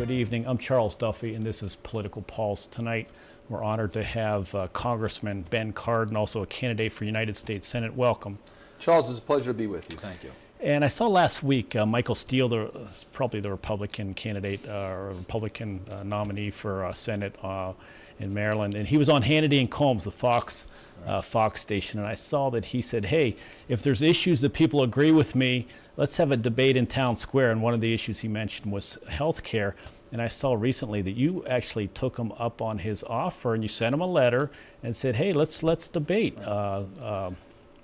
Good evening. I'm Charles Duffy, and this is Political Pulse. Tonight, we're honored to have Congressman Ben Cardin, also a candidate for United States Senate. Welcome. Charles, it's a pleasure to be with you. Thank you. And I saw last week Michael Steele, probably the Republican candidate or Republican nominee for Senate in Maryland, and he was on Hannity and Combs, the Fox station, and I saw that he said, hey, if there's issues that people agree with me, let's have a debate in Town Square. And one of the issues he mentioned was health care. And I saw recently that you actually took him up on his offer and you sent him a letter and said, hey, let's debate.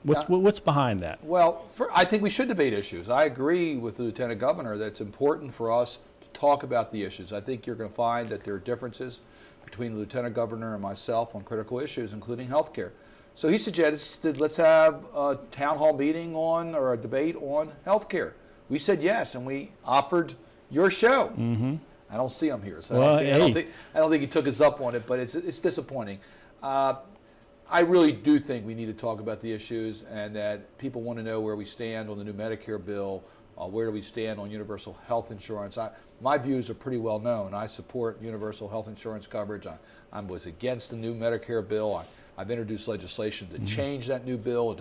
What's behind that? Well, I think we should debate issues. I agree with the Lieutenant Governor that it's important for us to talk about the issues. I think you're going to find that there are differences between the Lieutenant Governor and myself on critical issues, including health care. So he suggested, let's have a town hall meeting on, or a debate on health care. We said yes, and we offered your show. Mm-hmm. I don't see him here, so I don't think he took us up on it, but it's disappointing. I really do think we need to talk about the issues, and that people want to know where we stand on the new Medicare bill, where do we stand on universal health insurance. My views are pretty well known. I support universal health insurance coverage. I was against the new Medicare bill. I've introduced legislation to change that new bill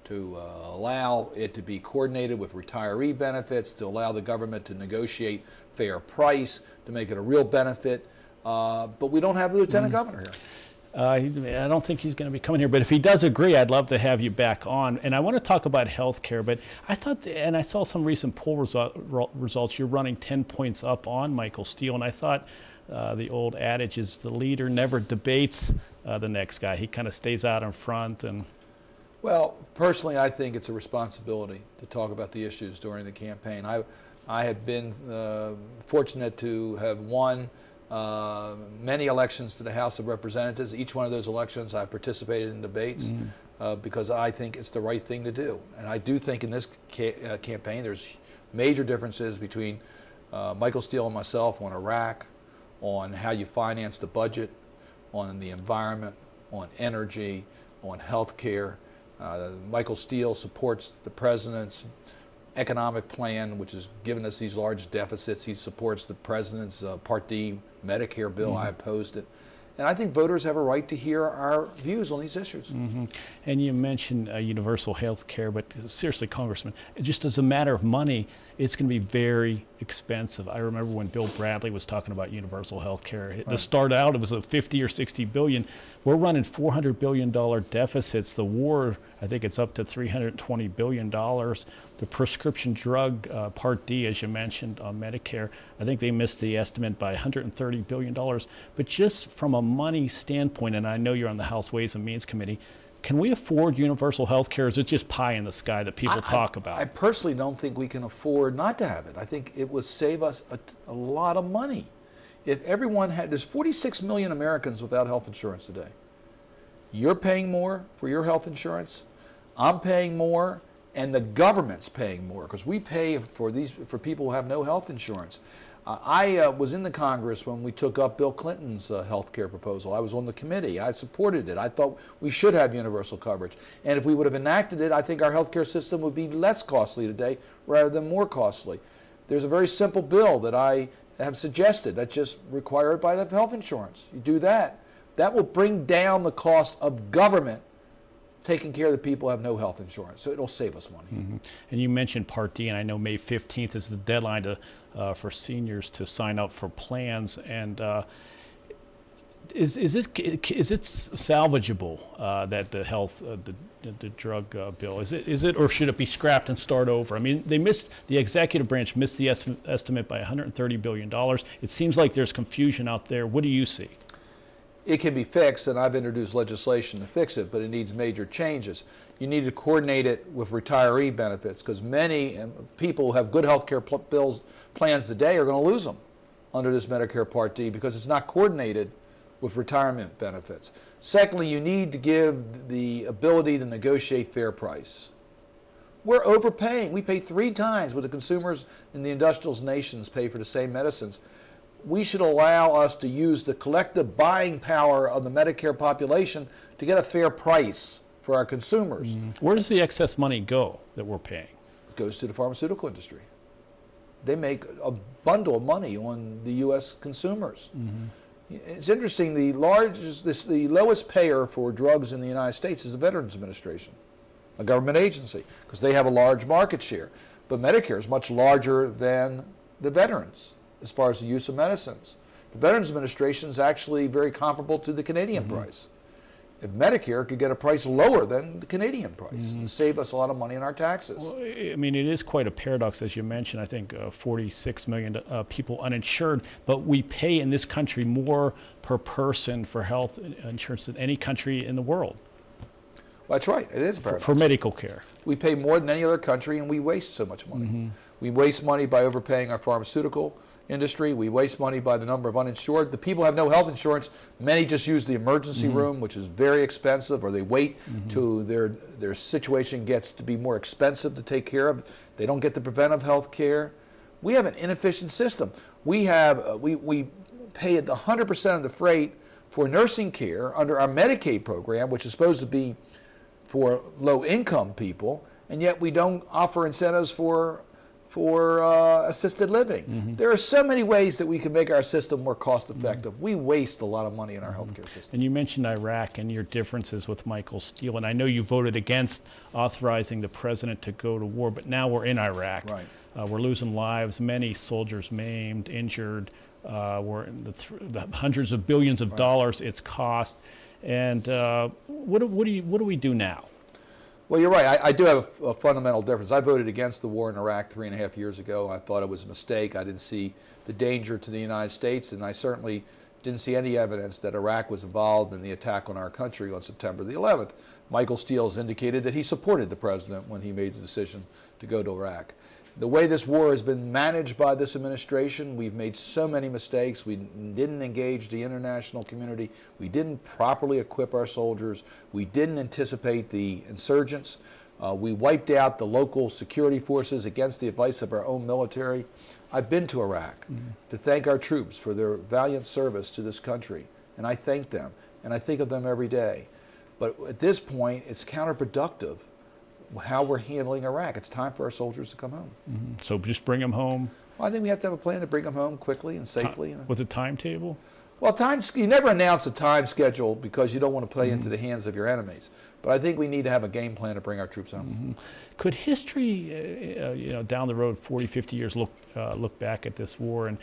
to allow it to be coordinated with retiree benefits, to allow the government to negotiate fair price, to make it a real benefit. But we don't have the Lieutenant Governor here. I don't think he's going to be coming here, but if he does agree, I'd love to have you back on. And I want to talk about health care, but I thought, and I saw some recent poll results, you're running 10 points up on Michael Steele, and I thought the old adage is the leader never debates the next guy. He kind of stays out in front. And well, personally, I think it's a responsibility to talk about the issues during the campaign. I have been fortunate to have won many elections to the House of Representatives. Each one of those elections I've participated in debates because I think it's the right thing to do. And I do think in this campaign there's major differences between Michael Steele and myself on Iraq, on how you finance the budget, on the environment, on energy, on health care. Michael Steele supports the president's economic plan, which has given us these large deficits. He supports the president's Part D Medicare bill. I opposed it. And I think voters have a right to hear our views on these issues. And you mentioned universal health care, but seriously, Congressman, just as a matter of money, it's going to be very expensive. I remember when Bill Bradley was talking about universal health care. To start out, it was a 50 or 60 billion. We're running $400 billion deficits. The war, I think it's up to $320 billion. The prescription drug Part D, as you mentioned, on Medicare, I think they missed the estimate by $130 billion. But just from a money standpoint, and I know you're on the House Ways and Means Committee, can we afford universal health care? Is it just pie in the sky that people talk about? I personally don't think we can afford not to have it. I think it would save us a lot of money. If everyone had, there's 46 million Americans without health insurance today. You're paying more for your health insurance, I'm paying more, and the government's paying more because we pay for people who have no health insurance. I was in the Congress when we took up Bill Clinton's health care proposal. I was on the committee. I supported it. I thought we should have universal coverage. And if we would have enacted it, I think our health care system would be less costly today rather than more costly. There's a very simple bill that I have suggested that's just required by the health insurance. You do that. That will bring down the cost of government taking care of the people who have no health insurance. So it'll save us money. And you mentioned Part D, and I know May 15th is the deadline for seniors to sign up for plans. And is it salvageable that the health the drug bill is it, or should it be scrapped and start over? I mean, the executive branch missed the estimate by $130 billion. It seems like there's confusion out there. What do you see? It can be fixed, and I've introduced legislation to fix it, but it needs major changes. You need to coordinate it with retiree benefits because many people who have good health care plans today are going to lose them under this Medicare Part D because it's not coordinated with retirement benefits. Secondly, you need to give the ability to negotiate fair price. We're overpaying. We pay 3 times what the consumers in the industrial nations pay for the same medicines. We should allow us to use the collective buying power of the Medicare population to get a fair price for our consumers. Where does the excess money go that we're paying? It goes to the pharmaceutical industry. they make a bundle of money on the U.S. consumers. It's interesting, the lowest payer for drugs in the United States is the Veterans Administration, a government agency, because they have a large market share. But Medicare is much larger than the veterans as far as the use of medicines. The Veterans Administration is actually very comparable to the Canadian price. If Medicare could get a price lower than the Canadian price to save us a lot of money in our taxes. Well, I mean, it is quite a paradox, as you mentioned. I think 46 million people uninsured, but we pay in this country more per person for health insurance than any country in the world. Well, that's right. It is a paradox. For medical care. We pay more than any other country, and we waste so much money. We waste money by overpaying our pharmaceutical industry. We waste money by the number of uninsured. The people have no health insurance. Many just use the emergency room, which is very expensive, or they wait till their situation gets to be more expensive to take care of. They don't get the preventive health care. We have an inefficient system. We pay 100% of the freight for nursing care under our Medicaid program, which is supposed to be for low-income people, and yet we don't offer incentives for assisted living. There are so many ways that we can make our system more cost-effective. We waste a lot of money in our healthcare system. And you mentioned Iraq and your differences with Michael Steele, and I know you voted against authorizing the president to go to war, but now we're in Iraq. Right. We're losing lives, many soldiers maimed, injured. We're in the hundreds of billions of dollars it's cost. And what do we do now? Well, you're right. I do have a fundamental difference. I voted against the war in Iraq 3.5 years ago. I thought it was a mistake. I didn't see the danger to the United States, and I certainly didn't see any evidence that Iraq was involved in the attack on our country on September the 11th. Michael Steele has indicated that he supported the president when he made the decision to go to Iraq. The way this war has been managed by this administration, we've made so many mistakes. We didn't engage the international community. We didn't properly equip our soldiers. We didn't anticipate the insurgents. We wiped out the local security forces against the advice of our own military. I've been to Iraq to thank our troops for their valiant service to this country, and I thank them, and I think of them every day. But at this point, it's counterproductive how we're handling Iraq. It's time for our soldiers to come home. So just bring them home? Well, I think we have to have a plan to bring them home quickly and safely. With a timetable? Well, you never announce a time schedule because you don't want to play into the hands of your enemies. But I think we need to have a game plan to bring our troops home. Could history, down the road, 40, 50 years, look back at this war and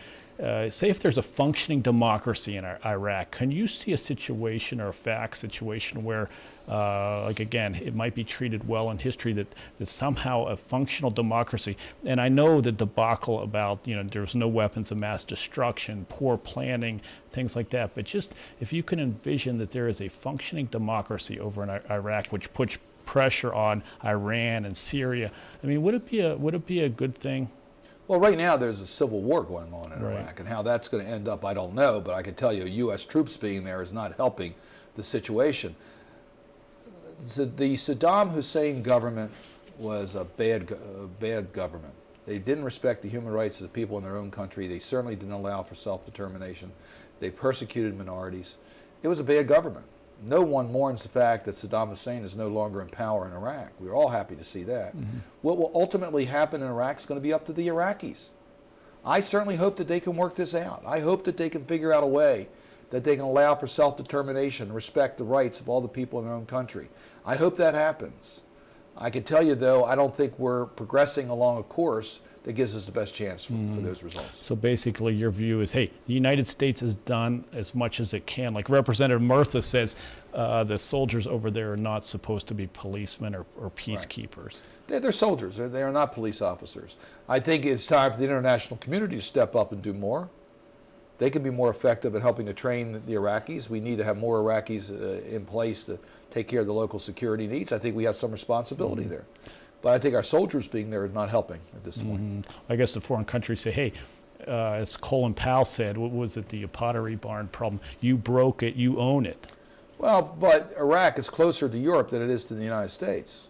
say if there's a functioning democracy in Iraq, can you see a situation or a fact situation where, again, it might be treated well in history that somehow a functional democracy, and I know the debacle about, there's no weapons of mass destruction, poor planning, things like that, but just if you can envision that there is a functioning democracy over in Iraq which puts pressure on Iran and Syria, I mean, would it be a good thing? Well, right now there's a civil war going on in Iraq, and how that's going to end up, I don't know, but I can tell you U.S. troops being there is not helping the situation. The Saddam Hussein government was a bad government. They didn't respect the human rights of the people in their own country. They certainly didn't allow for self-determination. They persecuted minorities. It was a bad government. No one mourns the fact that Saddam Hussein is no longer in power in Iraq. We're all happy to see that. What will ultimately happen in Iraq is going to be up to the Iraqis. I certainly hope that they can work this out. I hope that they can figure out a way that they can allow for self-determination, respect the rights of all the people in their own country. I hope that happens. I can tell you, though, I don't think we're progressing along a course that gives us the best chance for those results. So basically your view is, hey, the United States has done as much as it can. Like Representative Murtha says, the soldiers over there are not supposed to be policemen or peacekeepers. Right. They're soldiers. They are not police officers. I think it's time for the international community to step up and do more. They can be more effective at helping to train the Iraqis. We need to have more Iraqis in place to take care of the local security needs. I think we have some responsibility there. But I think our soldiers being there is not helping at this point. I guess the foreign countries say, hey, as Colin Powell said, what was it, the Pottery Barn problem? You broke it, you own it. Well, but Iraq is closer to Europe than it is to the United States.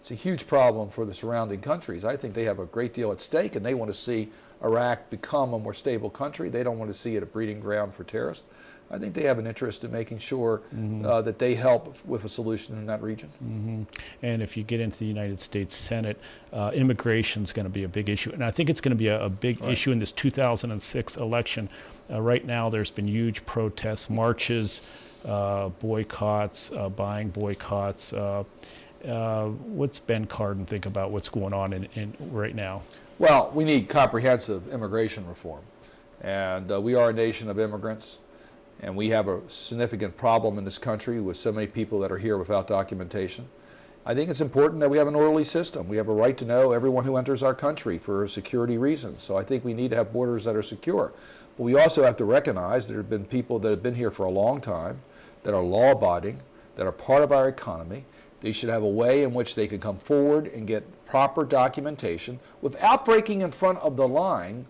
it's a huge problem for the surrounding countries. I think they have a great deal at stake, and they want to see Iraq become a more stable country. They don't want to see it a breeding ground for terrorists. I think they have an interest in making sure that they help with a solution in that region. And if you get into the United States Senate, immigration is going to be a big issue. And I think it's going to be a big issue in this 2006 election. Right now, there's been huge protests, marches, boycotts, buying boycotts. What's Ben Cardin think about what's going on in right now? Well, we need comprehensive immigration reform. And we are a nation of immigrants. And we have a significant problem in this country with so many people that are here without documentation. I think it's important that we have an orderly system. We have a right to know everyone who enters our country for security reasons. So I think we need to have borders that are secure. But we also have to recognize there have been people that have been here for a long time, that are law-abiding, that are part of our economy. They should have a way in which they can come forward and get proper documentation without breaking in front of the line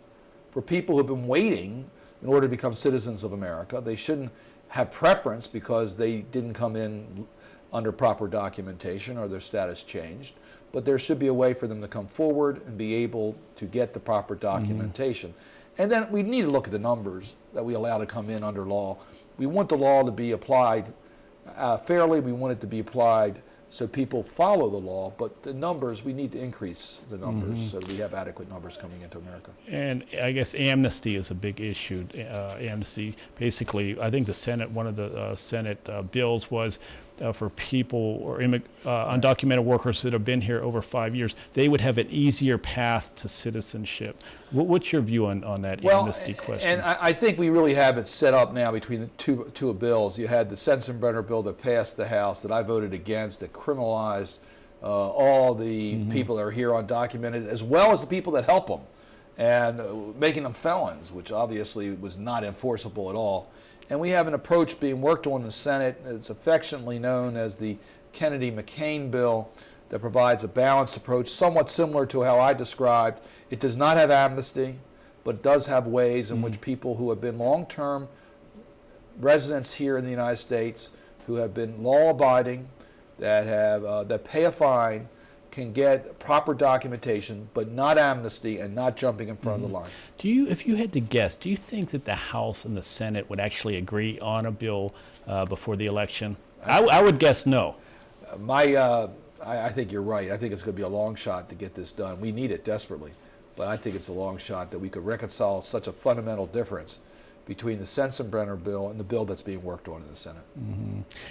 for people who have been waiting in order to become citizens of America. They shouldn't have preference because they didn't come in under proper documentation or their status changed. But there should be a way for them to come forward and be able to get the proper documentation. And then we need to look at the numbers that we allow to come in under law. We want the law to be applied fairly. We want it to be applied so people follow the law, but the numbers, we need to increase the numbers so that we have adequate numbers coming into America. And I guess amnesty is a big issue. Amnesty, basically, I think the Senate, one of the Senate bills was for people or undocumented workers that have been here over 5 years, they would have an easier path to citizenship. What's your view on that amnesty question? And I think we really have it set up now between the two bills. You had the Sensenbrenner bill that passed the House that I voted against, that criminalized all the people that are here undocumented, as well as the people that help them, and making them felons, which obviously was not enforceable at all. And we have an approach being worked on in the Senate. It's affectionately known as the Kennedy-McCain bill that provides a balanced approach, somewhat similar to how I described. It does not have amnesty, but it does have ways in which people who have been long-term residents here in the United States, who have been law-abiding, that pay a fine, can get proper documentation, but not amnesty and not jumping in front of the line. If you had to guess, do you think that the House and the Senate would actually agree on a bill before the election? I would guess no. I think you're right. I think it's going to be a long shot to get this done. We need it desperately, but I think it's a long shot that we could reconcile such a fundamental difference between the Sensenbrenner bill and the bill that's being worked on in the Senate.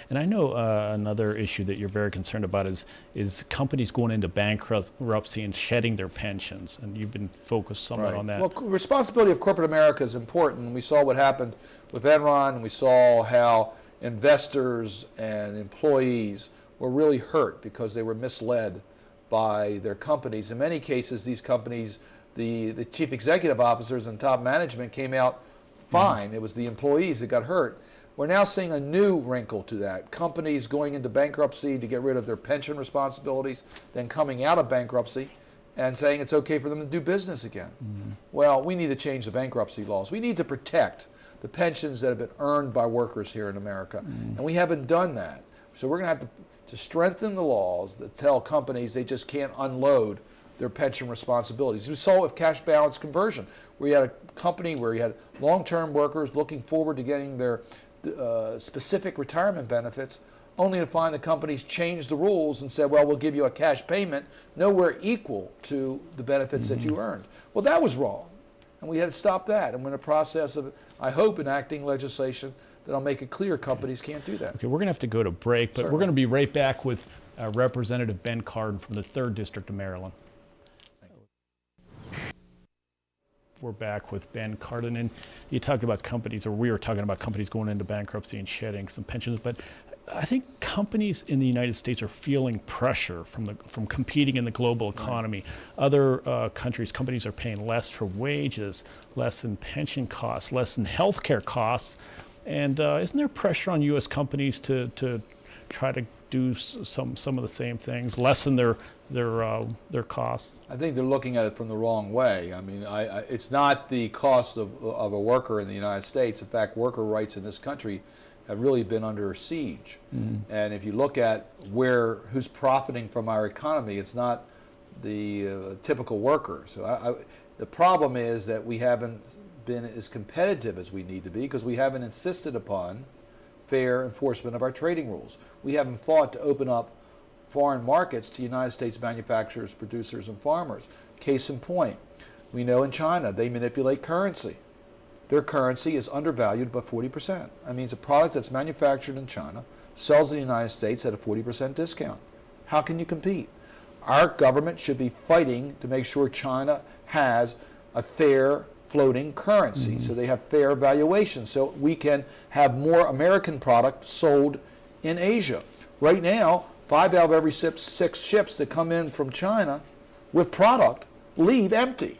And I know another issue that you're very concerned about is companies going into bankruptcy and shedding their pensions, and you've been focused somewhat on that. Well, responsibility of corporate America is important. We saw what happened with Enron, and we saw how investors and employees were really hurt because they were misled by their companies. In many cases, these companies, the chief executive officers and top management came out fine. It was the employees that got hurt. We're now seeing a new wrinkle to that. Companies going into bankruptcy to get rid of their pension responsibilities, then coming out of bankruptcy and saying it's okay for them to do business again. Well, we need to change the bankruptcy laws. We need to protect the pensions that have been earned by workers here in America. And we haven't done that. So we're going to have to strengthen the laws that tell companies they just can't unload their pension responsibilities. We saw it with cash balance conversion, where you had a company where you had long-term workers looking forward to getting their specific retirement benefits, only to find the companies changed the rules and said, well, we'll give you a cash payment nowhere equal to the benefits that you earned. Well, that was wrong, and we had to stop that. And we're in the process of, I hope, enacting legislation that'll make it clear companies can't do that. Okay, we're going to have to go to break, but we're going to be right back with Representative Ben Cardin from the 3rd District of Maryland. We're back with Ben Cardin, and you talked about companies, or we were talking about companies going into bankruptcy and shedding some pensions, but I think companies in the United States are feeling pressure from competing in the global economy. Other companies are paying less for wages, less in pension costs, less in healthcare costs, and isn't there pressure on U.S. companies to try to do some of the same things, lessen their costs? I think they're looking at it from the wrong way. I mean, it's not the cost of a worker in the United States. In fact, worker rights in this country have really been under siege. And if you look at who's profiting from our economy, it's not the typical worker. So the problem is that we haven't been as competitive as we need to be because we haven't insisted upon fair enforcement of our trading rules. We haven't fought to open up foreign markets to United States manufacturers, producers, and farmers. Case in point, we know in China they manipulate currency. Their currency is undervalued by 40%. That means a product that's manufactured in China sells in the United States at a 40% discount. How can you compete? Our government should be fighting to make sure China has a fair floating currency, so they have fair valuation, so we can have more American product sold in Asia. Right now, 5 out of every 6 ships that come in from China with product leave empty.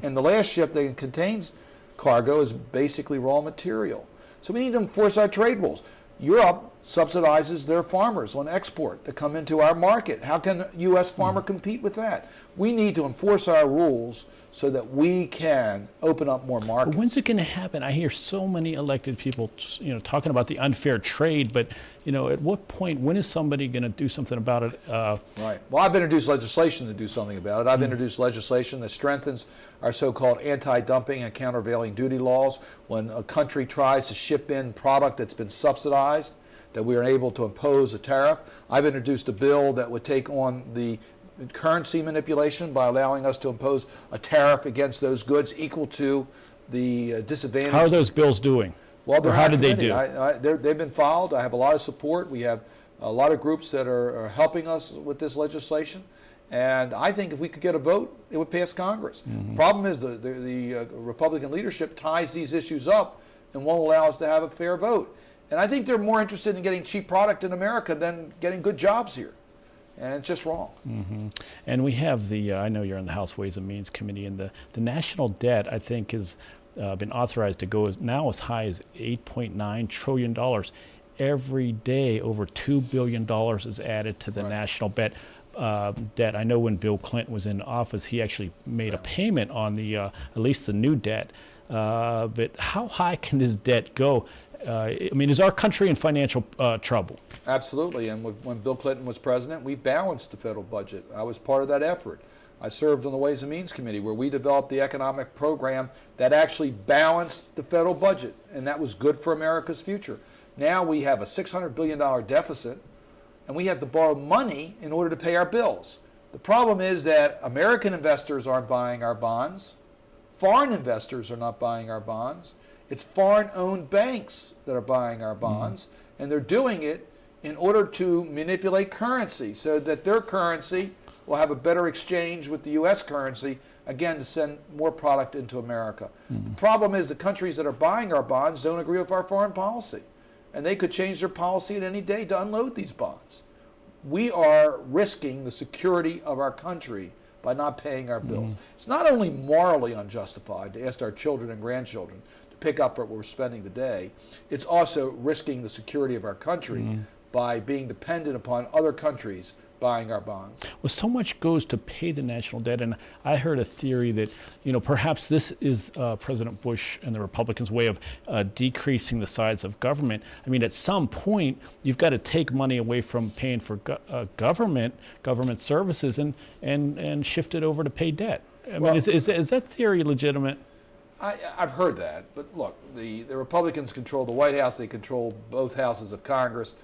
And the last ship that contains cargo is basically raw material. So we need to enforce our trade rules. Europe subsidizes their farmers on export to come into our market. How can a U.S. farmer compete with that? We need to enforce our rules so that we can open up more markets. But when's it going to happen? I hear so many elected people, talking about the unfair trade, but, at what point, when is somebody going to do something about it? Right. Well, I've introduced legislation to do something about it. I've introduced legislation that strengthens our so-called anti-dumping and countervailing duty laws. When a country tries to ship in product that's been subsidized, that we are able to impose a tariff. I've introduced a bill that would take on the currency manipulation by allowing us to impose a tariff against those goods equal to the disadvantage. How are those bills doing? Well, or how did they do? They've been filed. I have a lot of support. We have a lot of groups that are helping us with this legislation. And I think if we could get a vote, it would pass Congress. The problem is the Republican leadership ties these issues up and won't allow us to have a fair vote. And I think they're more interested in getting cheap product in America than getting good jobs here. And it's just wrong. And we have I know you're on the House Ways and Means Committee, and the national debt, I think, has been authorized to go now as high as $8.9 trillion. Every day, over $2 billion is added to the national debt. I know when Bill Clinton was in office, he actually made a payment on at least the new debt. But how high can this debt go? Is our country in financial trouble? Absolutely, and when Bill Clinton was president, we balanced the federal budget. I was part of that effort. I served on the Ways and Means Committee where we developed the economic program that actually balanced the federal budget, and that was good for America's future. Now we have a $600 billion deficit, and we have to borrow money in order to pay our bills. The problem is that American investors aren't buying our bonds. Foreign investors are not buying our bonds. It's foreign-owned banks that are buying our bonds, and they're doing it in order to manipulate currency so that their currency will have a better exchange with the U.S. currency, again, to send more product into America. The problem is the countries that are buying our bonds don't agree with our foreign policy, and they could change their policy at any day to unload these bonds. We are risking the security of our country by not paying our bills. It's not only morally unjustified to ask our children and grandchildren pick up what we're spending today, it's also risking the security of our country by being dependent upon other countries buying our bonds. Well, so much goes to pay the national debt, and I heard a theory that, perhaps this is President Bush and the Republicans' way of decreasing the size of government. At some point, you've got to take money away from paying for government services and shift it over to pay debt. Is that theory legitimate? I've heard that, but look, the Republicans control the White House, they control both houses of Congress.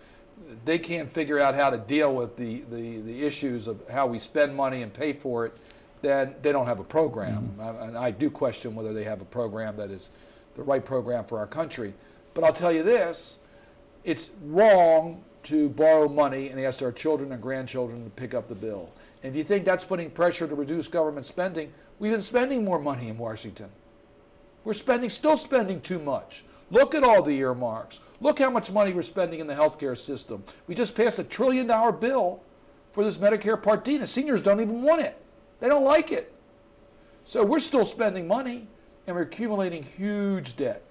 They can't figure out how to deal with the issues of how we spend money and pay for it, then they don't have a program. And I do question whether they have a program that is the right program for our country. But I'll tell you this, it's wrong to borrow money and ask our children and grandchildren to pick up the bill. And if you think that's putting pressure to reduce government spending, we've been spending more money in Washington. We're still spending too much. Look at all the earmarks. Look how much money we're spending in the healthcare system. We just passed $1 trillion bill for this Medicare Part D. The seniors don't even want it. They don't like it. So we're still spending money, and we're accumulating huge debt.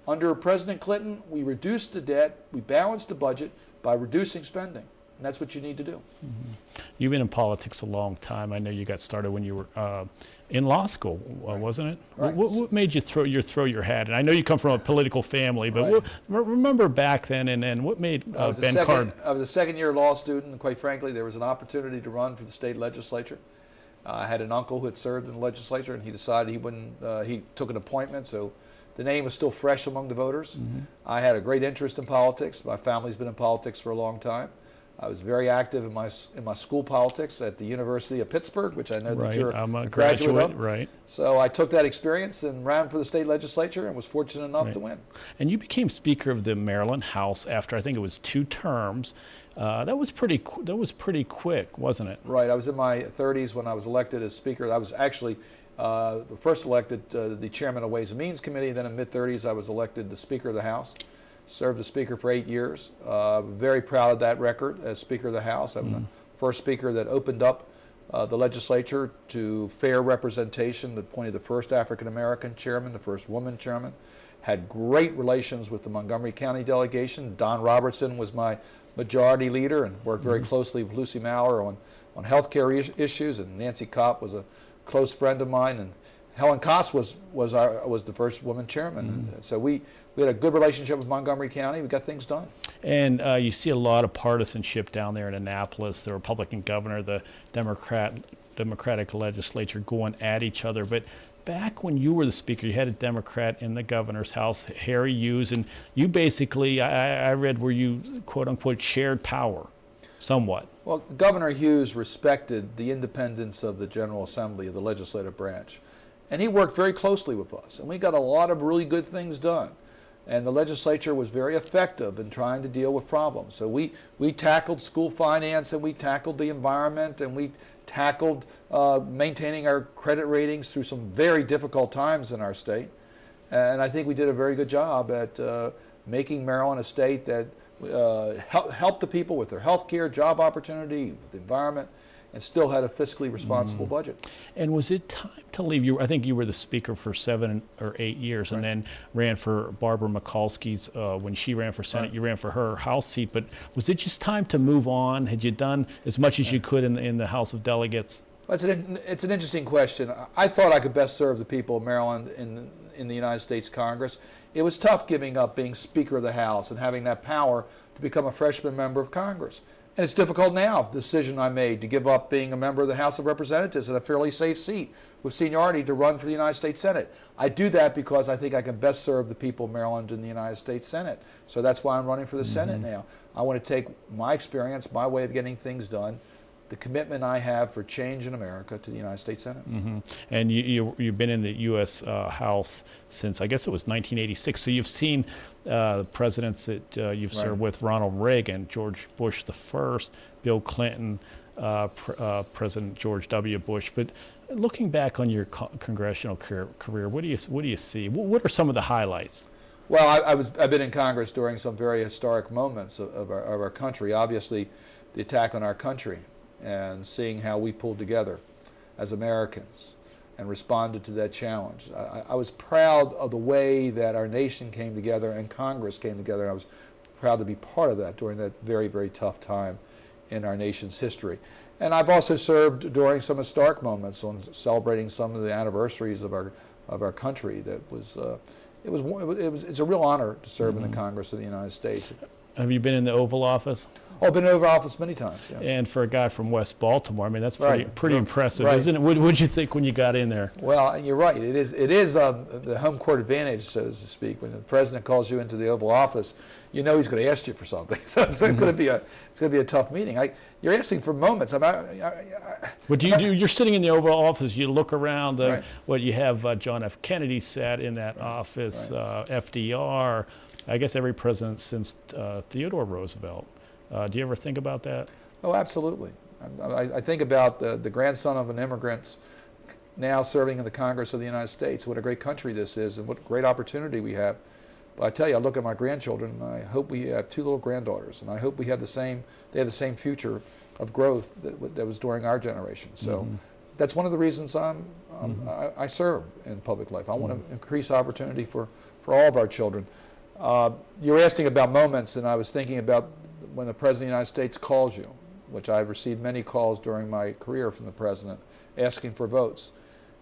Under President Clinton, we reduced the debt, we balanced the budget by reducing spending. And that's what you need to do. You've been in politics a long time. I know you got started when you were in law school, wasn't it? Right. What made you throw your hat in? I know you come from a political family, but Right. remember back then and what made Ben Cardin? I was a second-year law student, and quite frankly, there was an opportunity to run for the state legislature. I had an uncle who had served in the legislature, and he decided he wouldn't. He took an appointment, so the name was still fresh among the voters. I had a great interest in politics. My family's been in politics for a long time. I was very active in my school politics at the University of Pittsburgh, which I know that you're I'm a graduate of. Right. So I took that experience and ran for the state legislature and was fortunate enough to win. And you became Speaker of the Maryland House after I think it was 2 terms. That was pretty quick, wasn't it? Right. I was in my 30s when I was elected as Speaker. I was actually first elected the Chairman of Ways and Means Committee. Then in mid-30s, I was elected the Speaker of the House. Served as Speaker for 8 years. Very proud of that record as Speaker of the House. I'm the first Speaker that opened up the legislature to fair representation, appointed the first African-American chairman, the first woman chairman. Had great relations with the Montgomery County delegation. Don Robertson was my majority leader and worked very closely with Lucy Maurer on health care issues, and Nancy Kopp was a close friend of mine, and Helen Koss was the first woman chairman. And so we had a good relationship with Montgomery County. We got things done. And you see a lot of partisanship down there in Annapolis, the Republican governor, the Democratic legislature going at each other. But back when you were the Speaker, you had a Democrat in the governor's house, Harry Hughes, and you basically, I read where you, quote unquote, shared power somewhat. Well, Governor Hughes respected the independence of the General Assembly, of the legislative branch. And he worked very closely with us. And we got a lot of really good things done. And the legislature was very effective in trying to deal with problems. So we tackled school finance, and we tackled the environment, and we tackled maintaining our credit ratings through some very difficult times in our state. And I think we did a very good job at making Maryland a state that helped the people with their health care, job opportunity, with the environment, and still had a fiscally responsible budget. And was it time to leave? I think you were the Speaker for 7 or 8 years, and then ran for Barbara Mikulski's, when she ran for Senate, you ran for her House seat. But was it just time to move on? Had you done as much as you could in the House of Delegates? Well, it's an interesting question. I thought I could best serve the people of Maryland in the United States Congress. It was tough giving up being Speaker of the House and having that power to become a freshman member of Congress. And it's difficult now, the decision I made to give up being a member of the House of Representatives in a fairly safe seat with seniority to run for the United States Senate. I do that because I think I can best serve the people of Maryland in the United States Senate. So that's why I'm running for the Senate now. I want to take my experience, my way of getting things done, the commitment I have for change in America to the United States Senate. And you've been in the U.S. House since, I guess it was 1986. So you've seen the presidents that you've served with: Ronald Reagan, George Bush the First, Bill Clinton, President George W. Bush. But looking back on your congressional career, what do you see? What are some of the highlights? Well, I've been in Congress during some very historic moments of our country. Obviously, the attack on our country, and seeing how we pulled together as Americans and responded to that challenge. I was proud of the way that our nation came together and Congress came together, and I was proud to be part of that during that very, very tough time in our nation's history. And I've also served during some historic moments on celebrating some of the anniversaries of our country. That was it's a real honor to serve in the Congress of the United States. Have you been in the Oval Office? Oh, I've been in the Oval Office many times, yes. And for a guy from West Baltimore, I mean, that's pretty impressive, Right. isn't it? What did you think when you got in there? Well, you're right. It is the home court advantage, so to speak. When the president calls you into the Oval Office, you know he's going to ask you for something. So it's going to be a tough meeting. You're asking for moments. What do you do? You're sitting in the Oval Office. You look around. You have John F. Kennedy sat in that office. FDR. I guess every president since Theodore Roosevelt. Do you ever think about that? Oh, absolutely. I think about the grandson of an immigrant now serving in the Congress of the United States. What a great country this is, and what great opportunity we have. But I tell you, I look at my grandchildren, and I hope we have 2 little granddaughters, and I hope they have the same future of growth that was during our generation. So that's one of the reasons I serve in public life. I want to increase opportunity for all of our children. You're asking about moments, and I was thinking about when the President of the United States calls you, which I've received many calls during my career from the President, asking for votes,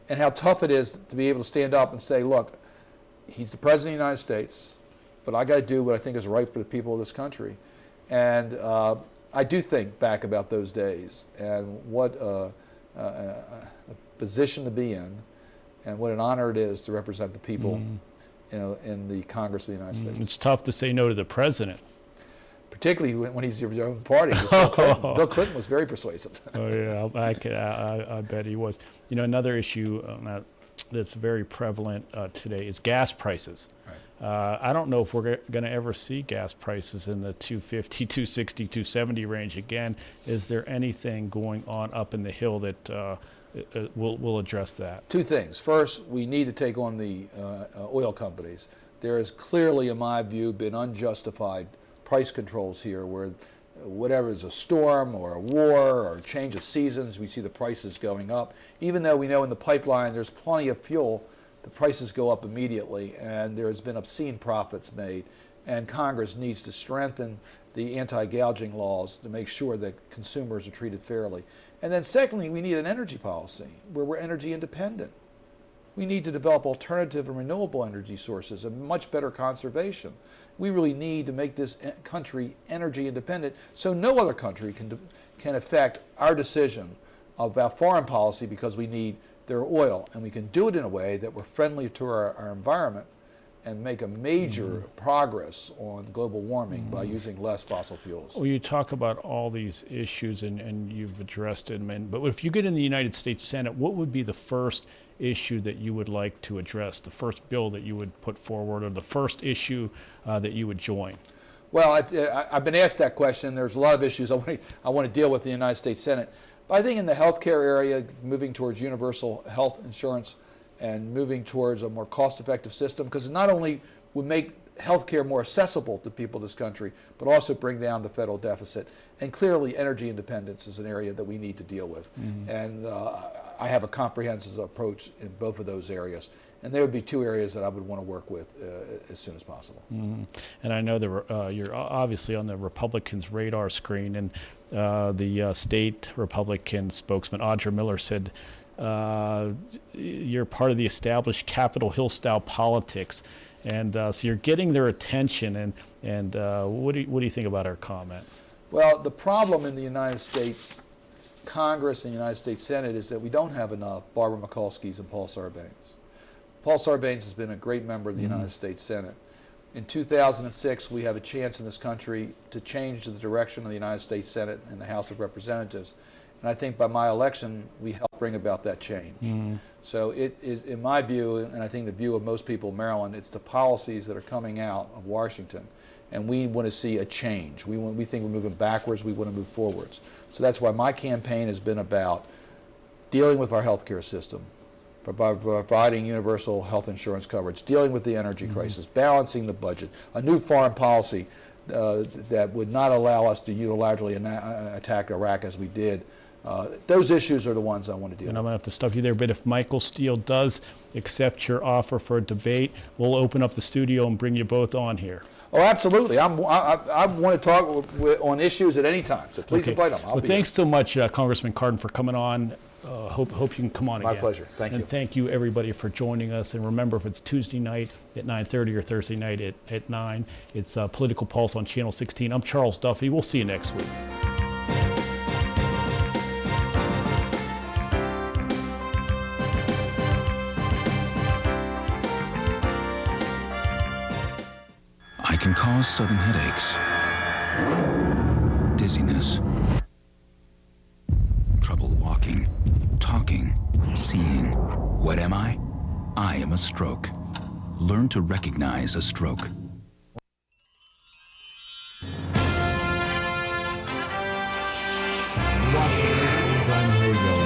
and how tough it is to be able to stand up and say, look, he's the President of the United States, but I got to do what I think is right for the people of this country. And I do think back about those days and what a position to be in, and what an honor it is to represent the people in the Congress of the United States. It's tough to say no to the president. Particularly when he's your own party. Bill Clinton was very persuasive. Oh yeah, I bet he was. You know, another issue that's very prevalent today is gas prices. Right. I don't know if we're going to ever see gas prices in the 250, 260, 270 range again. Is there anything going on up in the Hill that will address that? Two things. First, we need to take on the oil companies. There has clearly, in my view, been unjustified price controls here where whatever is a storm or a war or a change of seasons, we see the prices going up. Even though we know in the pipeline there's plenty of fuel, the prices go up immediately, and there has been obscene profits made. And Congress needs to strengthen the anti-gouging laws to make sure that consumers are treated fairly. And then secondly, we need an energy policy where we're energy independent. We need to develop alternative and renewable energy sources and much better conservation. We really need to make this country energy independent so no other country can affect our decision about foreign policy because we need their oil. And we can do it in a way that we're friendly to our environment and make a major progress on global warming by using less fossil fuels. Well, you talk about all these issues and you've addressed them, but if you get in the United States Senate, what would be the first issue that you would like to address, the first bill that you would put forward, or the first issue that you would join? Well, I've been asked that question. There's a lot of issues I want to deal with in the United States Senate. But I think in the healthcare area, moving towards universal health insurance and moving towards a more cost-effective system, because it not only would make healthcare more accessible to people in this country, but also bring down the federal deficit. And clearly, energy independence is an area that we need to deal with. And I have a comprehensive approach in both of those areas. And there would be two areas that I would want to work with as soon as possible. And I know that you're obviously on the Republicans' radar screen, and the state Republican spokesman, Audra Miller, said you're part of the established Capitol Hill-style politics. And so you're getting their attention, and what do you think about our comment? Well, the problem in the United States Congress and the United States Senate is that we don't have enough Barbara Mikulskis and Paul Sarbanes. Paul Sarbanes has been a great member of the United States Senate. In 2006, we have a chance in this country to change the direction of the United States Senate and the House of Representatives. And I think by my election, we helped bring about that change. So it is, in my view, and I think the view of most people in Maryland, it's the policies that are coming out of Washington. And we want to see a change. We think we're moving backwards, we want to move forwards. So that's why my campaign has been about dealing with our healthcare system, providing universal health insurance coverage, dealing with the energy crisis, balancing the budget, a new foreign policy that would not allow us to unilaterally attack Iraq as we did. Those issues are the ones I want to deal with. And I'm going to have to stop you there, but if Michael Steele does accept your offer for a debate, we'll open up the studio and bring you both on here. Oh, absolutely. I want to talk on issues at any time, so please invite them. Well, thanks so much, Congressman Cardin, for coming on. Hope you can come on again. My pleasure. Thank you. And thank you, everybody, for joining us. And remember, if it's Tuesday night at 9:30 or Thursday night at 9, it's Political Pulse on Channel 16. I'm Charles Duffy. We'll see you next week. I can cause sudden headaches, dizziness, trouble walking, talking, seeing. What am I? I am a stroke. Learn to recognize a stroke. There you go.